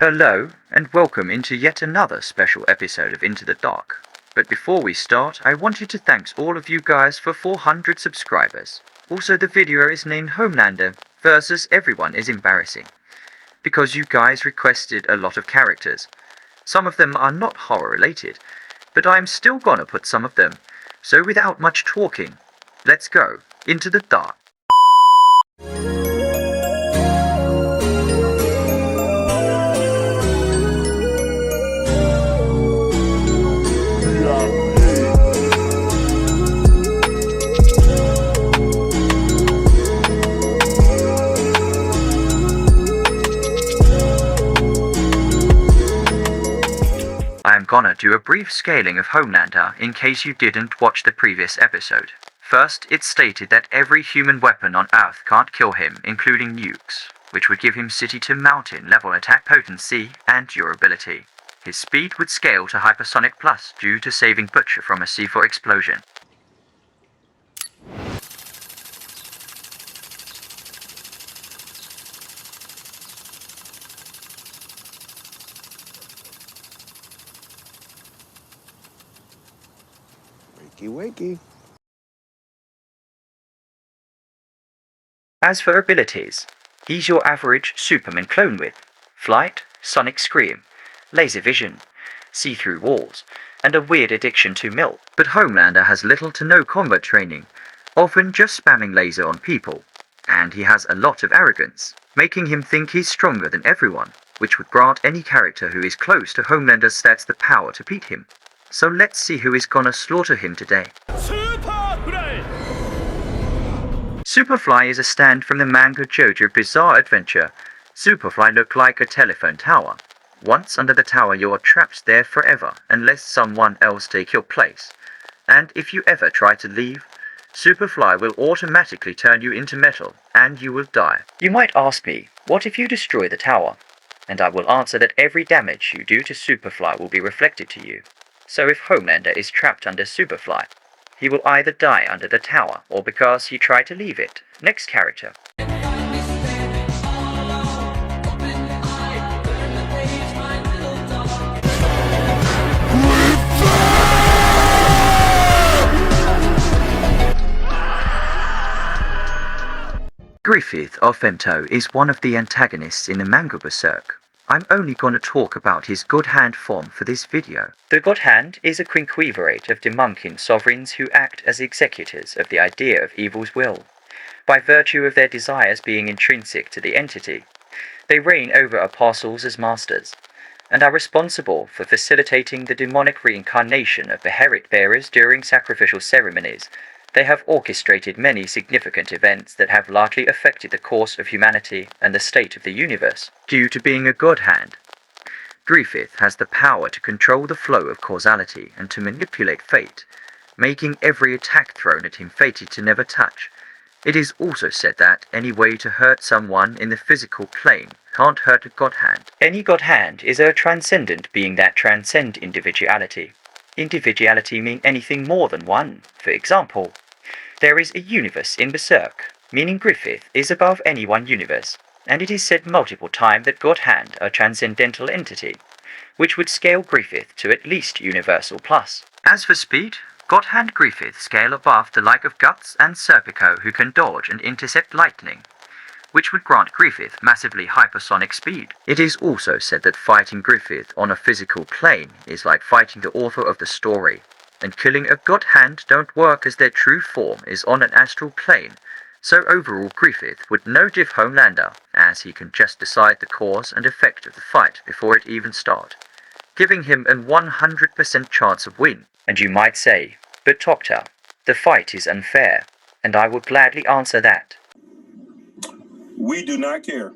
Hello, and welcome into yet another special episode of Into the Dark. But before we start, I wanted to thank all of you guys for 400 subscribers. Also, the video is named Homelander versus Everyone is Embarrassing, because you guys requested a lot of characters. Some of them are not horror related, but I'm still gonna put some of them. So without much talking, let's go into the dark. I'm gonna do a brief scaling of Homelander in case you didn't watch the previous episode. First, it's stated that every human weapon on Earth can't kill him, including nukes, which would give him city to mountain level attack potency and durability. His speed would scale to hypersonic plus due to saving Butcher from a C4 explosion. Wakey. As for abilities, he's your average Superman clone with flight, sonic scream, laser vision, see-through walls, and a weird addiction to milk. But Homelander has little to no combat training, often just spamming laser on people, and he has a lot of arrogance, making him think he's stronger than everyone, which would grant any character who is close to Homelander's stats the power to beat him. So let's see who is gonna slaughter him today. Superfly is a stand from the manga JoJo Bizarre Adventure. Superfly looked like a telephone tower. Once under the tower, you are trapped there forever unless someone else take your place. And if you ever try to leave, Superfly will automatically turn you into metal and you will die. You might ask me, what if you destroy the tower? And I will answer that every damage you do to Superfly will be reflected to you. So if Homelander is trapped under Superfly, he will either die under the tower or because he tried to leave it. Next character. Griffith of Femto is one of the antagonists in the manga Berserk. I'm only gonna talk about his God Hand form for this video. The God Hand is a quinquevirate of Demunkin sovereigns who act as executors of the idea of evil's will, by virtue of their desires being intrinsic to the entity. They reign over apostles as masters, and are responsible for facilitating the demonic reincarnation of the Herit bearers during sacrificial ceremonies. They have orchestrated many significant events that have largely affected the course of humanity and the state of the universe. Due to being a God Hand, Griffith has the power to control the flow of causality and to manipulate fate, making every attack thrown at him fated to never touch. It is also said that any way to hurt someone in the physical plane can't hurt a God Hand. Any God Hand is a transcendent being that transcends individuality. Individuality means anything more than one. For example, there is a universe in Berserk, meaning Griffith is above any one universe, and it is said multiple times that God Hand are a transcendental entity, which would scale Griffith to at least universal plus. As for speed, God Hand Griffith scale above the like of Guts and Serpico, who can dodge and intercept lightning, which would grant Griffith massively hypersonic speed. It is also said that fighting Griffith on a physical plane is like fighting the author of the story, and killing a God Hand don't work as their true form is on an astral plane. So overall Griffith would no diff Homelander, as he can just decide the cause and effect of the fight before it even starts, giving him a 100% chance of win. And you might say, but Doctor, the fight is unfair, and I would gladly answer that. We do not care.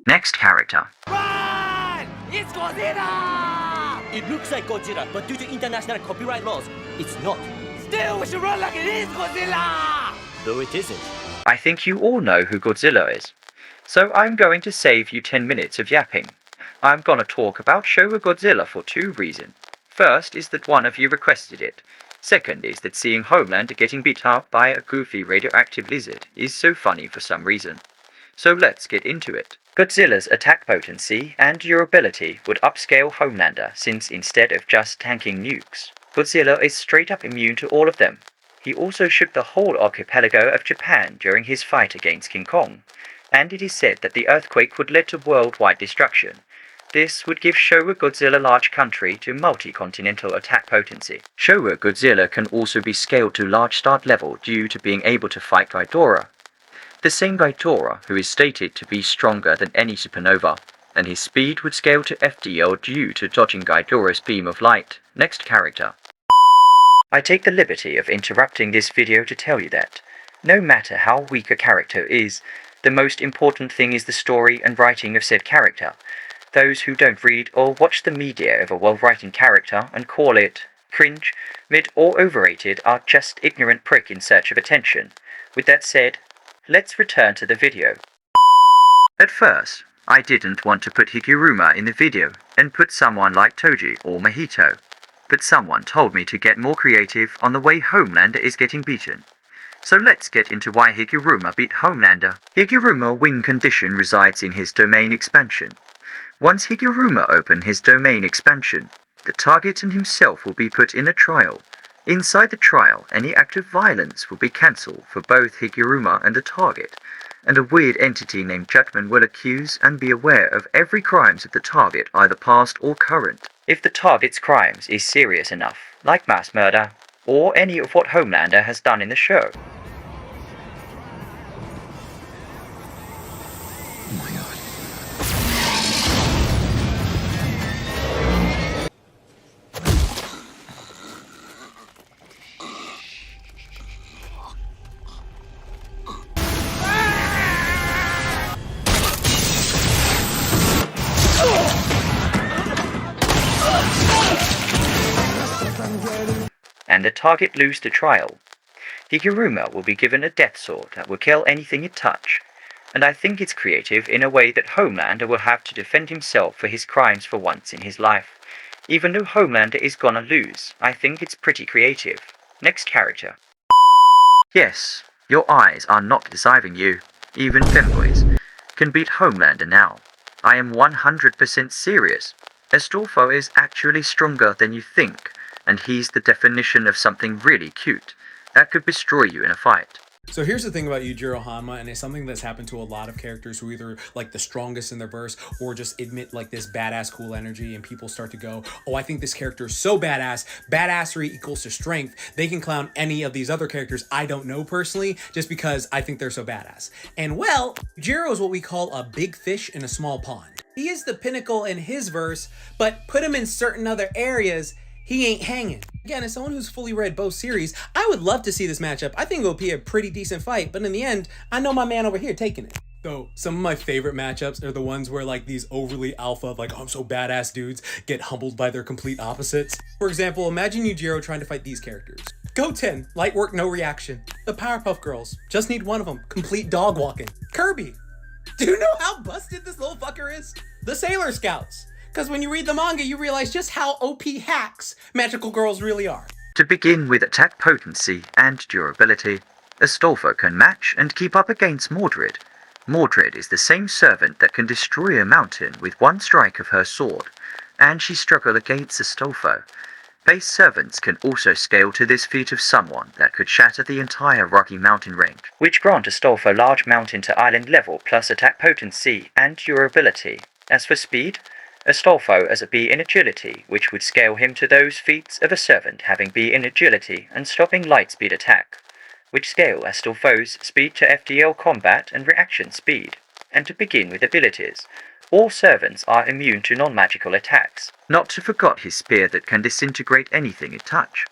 Next character. Run! It's Godzilla! It looks like Godzilla, but due to international copyright laws, it's not. Still, we should run like it is Godzilla! Though it isn't. I think you all know who Godzilla is, so I'm going to save you 10 minutes of yapping. I'm gonna talk about Showa Godzilla for two reasons. First is that one of you requested it. Second is that seeing Homelander getting beat up by a goofy radioactive lizard is so funny for some reason. So let's get into it. Godzilla's attack potency and durability would upscale Homelander, since instead of just tanking nukes, Godzilla is straight up immune to all of them. He also shook the whole archipelago of Japan during his fight against King Kong, and it is said that the earthquake would lead to worldwide destruction. This would give Showa Godzilla large country to multi-continental attack potency. Showa Godzilla can also be scaled to large start level due to being able to fight Ghidorah. The same Ghidorah who is stated to be stronger than any supernova, and his speed would scale to FDL due to dodging Ghidorah's beam of light. Next character. I take the liberty of interrupting this video to tell you that, no matter how weak a character is, the most important thing is the story and writing of said character. Those who don't read or watch the media of a well-written character and call it cringe, mid or overrated are just ignorant prick in search of attention. With that said, let's return to the video. At first, I didn't want to put Higuruma in the video and put someone like Toji or Mahito, but someone told me to get more creative on the way Homelander is getting beaten. So let's get into why Higuruma beat Homelander. Higuruma win condition resides in his domain expansion. Once Higuruma open his domain expansion, the target and himself will be put in a trial. Inside the trial, any act of violence will be cancelled for both Higuruma and the target, and a weird entity named Judgment will accuse and be aware of every crimes of the target, either past or current. If the target's crimes is serious enough, like mass murder, or any of what Homelander has done in the show. And the target lose the trial. Higuruma will be given a death sword that will kill anything it touch, and I think it's creative in a way that Homelander will have to defend himself for his crimes for once in his life. Even though Homelander is gonna lose, I think it's pretty creative. Next character. Yes, your eyes are not deceiving you. Even femboys can beat Homelander now. I am 100% serious. Astolfo is actually stronger than you think, and he's the definition of something really cute that could destroy you in a fight. So here's the thing about Yujiro Hanma, and it's something that's happened to a lot of characters who either like the strongest in their verse or just admit like this badass cool energy, and people start to go, oh, I think this character is so badass. Badassery equals to strength. They can clown any of these other characters I don't know personally just because I think they're so badass. And well, Yujiro is what we call a big fish in a small pond. He is the pinnacle in his verse, but put him in certain other areas, he ain't hanging. Again, as someone who's fully read both series, I would love to see this matchup. I think it will be a pretty decent fight, but in the end, I know my man over here taking it. Though some of my favorite matchups are the ones where like these overly alpha, like, oh, I'm so badass dudes get humbled by their complete opposites. For example, imagine Yujiro trying to fight these characters. Goten, light work, no reaction. The Powerpuff Girls, just need one of them, complete dog walking. Kirby, do you know how busted this little fucker is? The Sailor Scouts, because when you read the manga, you realize just how OP hacks magical girls really are. To begin with attack potency and durability, Astolfo can match and keep up against Mordred. Mordred is the same servant that can destroy a mountain with one strike of her sword, and she struggled against Astolfo. Base servants can also scale to this feat of someone that could shatter the entire Rocky Mountain range, which grant Astolfo large mountain to island level plus attack potency and durability. As for speed, Astolfo as a B in agility, which would scale him to those feats of a servant having B in agility and stopping light speed attack, which scale Astolfo's speed to FDL combat and reaction speed. And to begin with abilities, all servants are immune to non-magical attacks, not to forget his spear that can disintegrate anything it touch.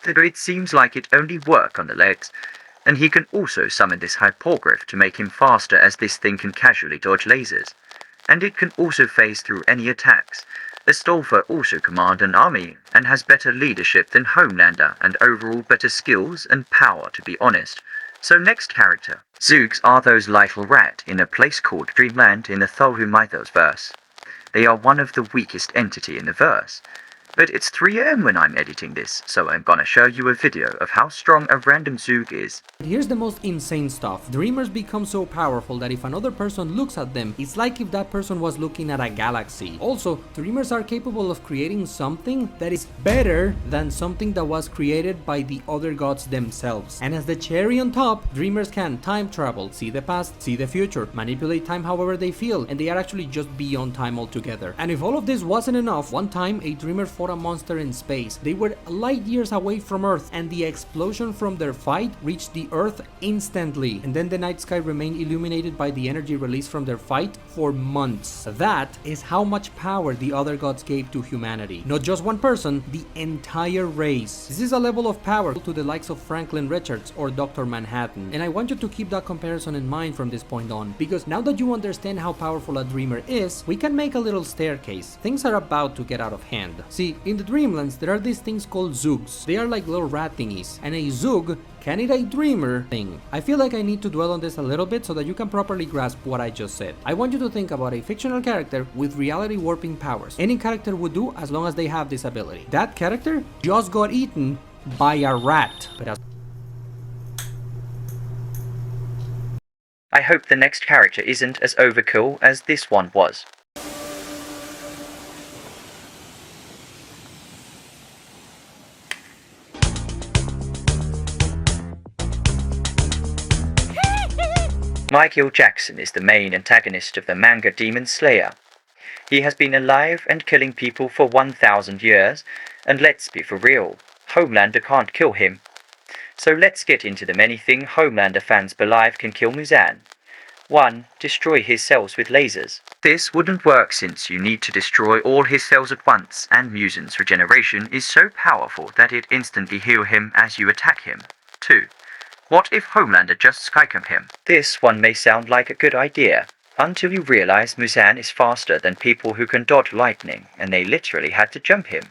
Though it seems like it only works on the legs, and he can also summon this hypogryph to make him faster, as this thing can casually dodge lasers, and it can also phase through any attacks. Astolfo also commands an army and has better leadership than Homelander and overall better skills and power, to be honest. So next character. Zoogs are those little rat in a place called Dreamland in the Thulhu Mythos verse. They are one of the weakest entity in the verse. But it's 3 AM when I'm editing this, so I'm gonna show you a video of how strong a random Zoog is. Here's the most insane stuff. Dreamers become so powerful that if another person looks at them, it's like if that person was looking at a galaxy. Also, dreamers are capable of creating something that is better than something that was created by the other gods themselves. And as the cherry on top, dreamers can time travel, see the past, see the future, manipulate time however they feel, and they are actually just beyond time altogether. And if all of this wasn't enough, one time a dreamer fought a monster in space. They were light years away from Earth, and the explosion from their fight reached the Earth instantly. And then the night sky remained illuminated by the energy released from their fight for months. That is how much power the other gods gave to humanity. Not just one person, the entire race. This is a level of power to the likes of Franklin Richards or Dr. Manhattan. And I want you to keep that comparison in mind from this point on, because now that you understand how powerful a dreamer is, we can make a little staircase. Things are about to get out of hand. See, in the Dreamlands, there are these things called Zoogs. They are like little rat thingies, and a Zoog can eat a dreamer thing. I feel like I need to dwell on this a little bit so that you can properly grasp what I just said. I want you to think about a fictional character with reality warping powers. Any character would do as long as they have this ability. That character just got eaten by a rat. I hope the next character isn't as overkill as this one was. Michael Jackson is the main antagonist of the manga Demon Slayer. He has been alive and killing people for 1,000 years, and let's be for real, Homelander can't kill him. So let's get into the many things Homelander fans believe can kill Muzan. 1. Destroy his cells with lasers. This wouldn't work since you need to destroy all his cells at once, and Muzan's regeneration is so powerful that it instantly heals him as you attack him. 2. What if Homelander just skycam him? This one may sound like a good idea, until you realize Muzan is faster than people who can dodge lightning, and they literally had to jump him.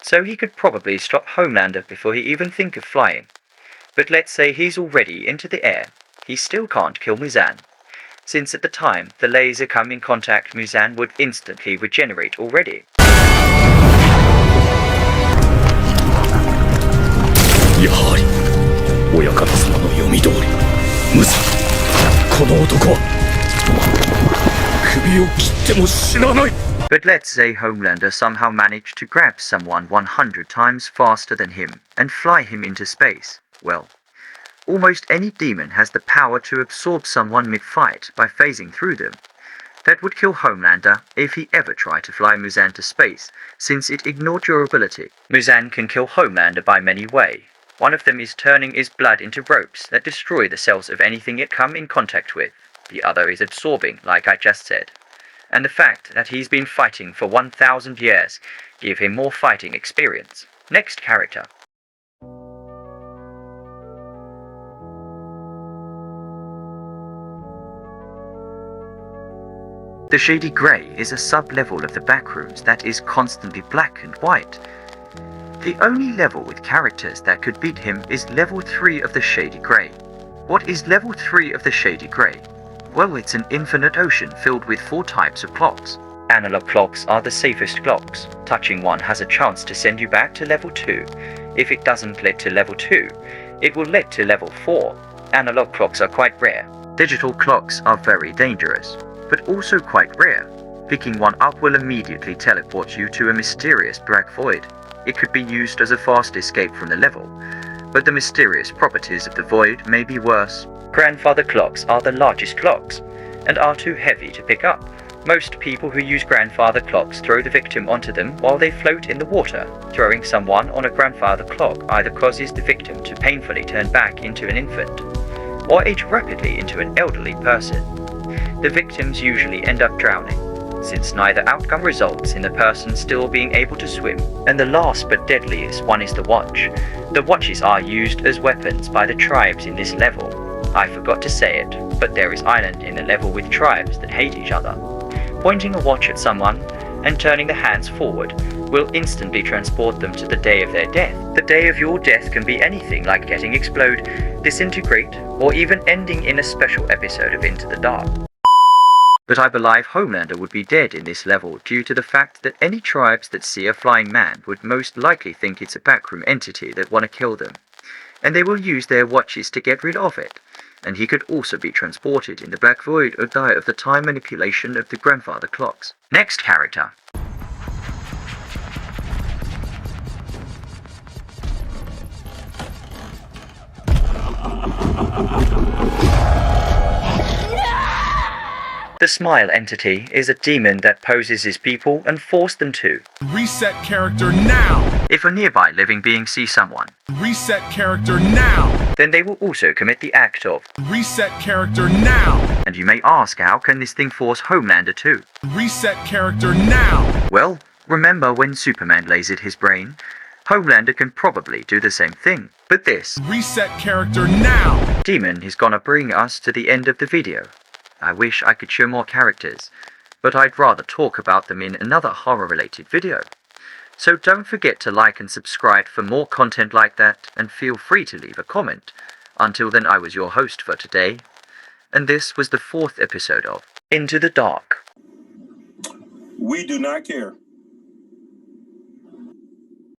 So he could probably stop Homelander before he even think of flying. But let's say he's already into the air, he still can't kill Muzan. Since at the time the laser come in contact, Muzan would instantly regenerate already. But let's say Homelander somehow managed to grab someone 100 times faster than him and fly him into space. Well, almost any demon has the power to absorb someone mid-fight by phasing through them. That would kill Homelander if he ever tried to fly Muzan to space, since it ignored your ability. Muzan can kill Homelander by many ways. One of them is turning his blood into ropes that destroy the cells of anything it come in contact with. The other is absorbing, like I just said. And the fact that he's been fighting for 1,000 years give him more fighting experience. Next character. The Shady Grey is a sub-level of the backrooms that is constantly black and white. The only level with characters that could beat him is level 3 of the Shady Grey. What is level 3 of the Shady Grey? Well, it's an infinite ocean filled with 4 types of clocks. Analog clocks are the safest clocks. Touching one has a chance to send you back to level 2. If it doesn't lead to level 2, it will lead to level 4. Analog clocks are quite rare. Digital clocks are very dangerous, but also quite rare. Picking one up will immediately teleport you to a mysterious black void. It could be used as a fast escape from the level, but the mysterious properties of the void may be worse. Grandfather clocks are the largest clocks, and are too heavy to pick up. Most people who use grandfather clocks throw the victim onto them while they float in the water. Throwing someone on a grandfather clock either causes the victim to painfully turn back into an infant, or age rapidly into an elderly person. The victims usually end up drowning, since neither outcome results in the person still being able to swim. And the last but deadliest one is the watch. The watches are used as weapons by the tribes in this level. I forgot to say it, but there is island in the level with tribes that hate each other. Pointing a watch at someone and turning the hands forward will instantly transport them to the day of their death. The day of your death can be anything like getting explode, disintegrate, or even ending in a special episode of Into the Dark. But I believe Homelander would be dead in this level due to the fact that any tribes that see a flying man would most likely think it's a backroom entity that want to kill them, and they will use their watches to get rid of it. And he could also be transported in the Black Void or die of the time manipulation of the grandfather clocks. Next character. The Smile entity is a demon that poses as people and forces them to reset character now. If a nearby living being sees someone, Reset character now. then they will also commit the act of. Reset character now. And you may ask, how can this thing force Homelander too? Reset character now. Well, remember when Superman lasered his brain? Homelander can probably do the same thing. But this Reset character now. demon is gonna bring us to the end of the video. I wish I could show more characters, but I'd rather talk about them in another horror-related video. So don't forget to like and subscribe for more content like that, and feel free to leave a comment. Until then, I was your host for today, and this was the 4th episode of Into the Dark. We do not care.